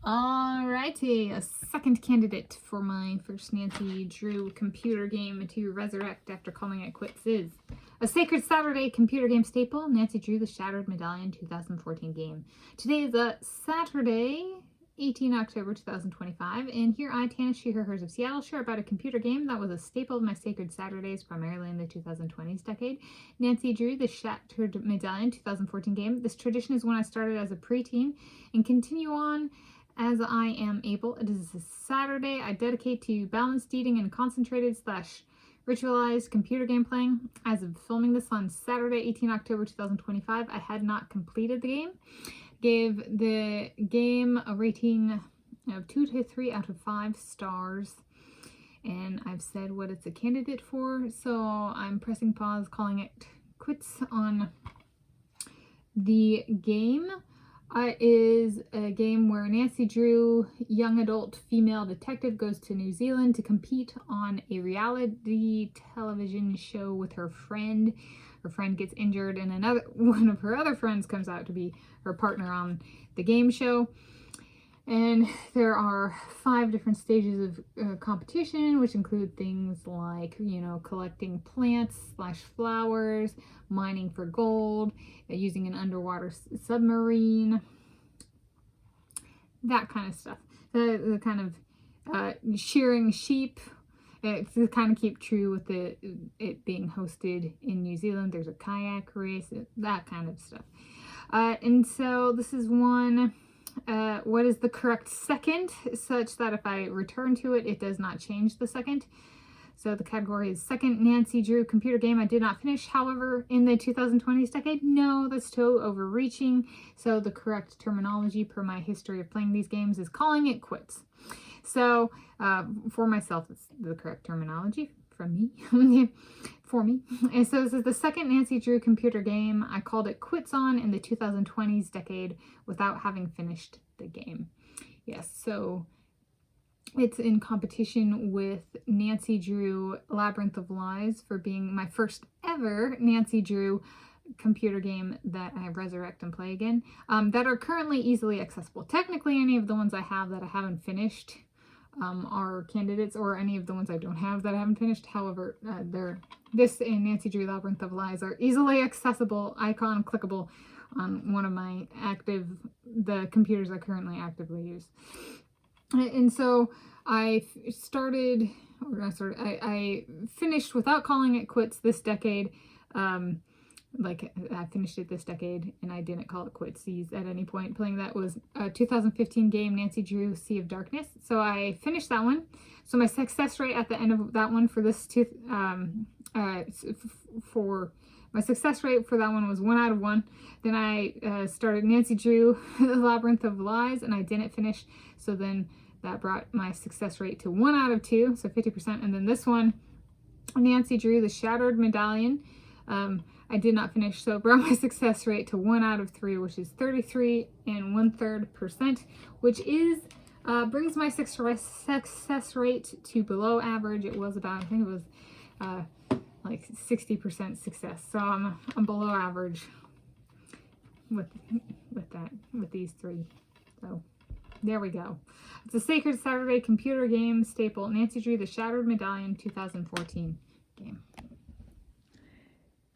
Alrighty, a second candidate for my first Nancy Drew computer game to resurrect after calling it quits is a Sacred Saturday computer game staple, Nancy Drew, the Shattered Medallion 2014 game. Today is a Saturday, 18 October 2025, and here I, Tanis Coralee of Seattle, share about a computer game that was a staple of my Sacred Saturdays, primarily in the 2020s decade. Nancy Drew, the Shattered Medallion 2014 game. This tradition is one I started as a preteen and continue on as I am able. It is a Saturday I dedicate to balanced eating and concentrated / ritualized computer game playing. As of filming this on Saturday, 18 October 2025, I had not completed the game. Gave the game a rating of 2 to 3 out of 5 stars. And I've said what it's a candidate for, so I'm pressing pause, calling it quits on the game. Is a game where Nancy Drew, young adult female detective, goes to New Zealand to compete on a reality television show with her friend. Her friend gets injured and one of her other friends comes out to be her partner on the game show. And there are 5 different stages of competition, which include things like, collecting plants / flowers, mining for gold, using an underwater submarine, that kind of stuff. The kind of shearing sheep. To kind of keep true with it being hosted in New Zealand. There's a kayak race, that kind of stuff. And so this is one. What is the correct second, such that if I return to it, it does not change the second. So the category is second Nancy Drew computer game I did not finish. However, in the 2020s decade, no, that's too overreaching. So the correct terminology per my history of playing these games is calling it quits. So for myself, it's the correct terminology from me, for me. And so this is the second Nancy Drew computer game I called it quits on in the 2020s decade without having finished the game. Yes, so it's in competition with Nancy Drew Labyrinth of Lies for being my first ever Nancy Drew computer game that I resurrect and play again, that are currently easily accessible. Technically, any of the ones I have that I haven't finished are candidates, or any of the ones I don't have that I haven't finished. However, this and Nancy Drew Labyrinth of Lies are easily accessible, icon clickable on one of my the computers I currently actively use. And so I finished without calling it quits this decade. Like I finished it this decade and I didn't call it quits at any point. Playing that was a 2015 game, Nancy Drew Sea of Darkness. So I finished that one. So my success rate at the end of that one for this my success rate for that one was 1 out of 1. Then I started Nancy Drew The Labyrinth of Lies and I didn't finish. So then that brought my success rate to 1 out of 2, so 50%. And then this one, Nancy Drew The Shattered Medallion, I did not finish, so it brought my success rate to 1 out of 3, which is 33 1/3%, which is brings my success rate to below average. It was about, I think it was like 60% success, so I'm below average with these 3. So there we go. It's a Sacred Saturday computer game staple, Nancy Drew The Shattered Medallion 2014 game.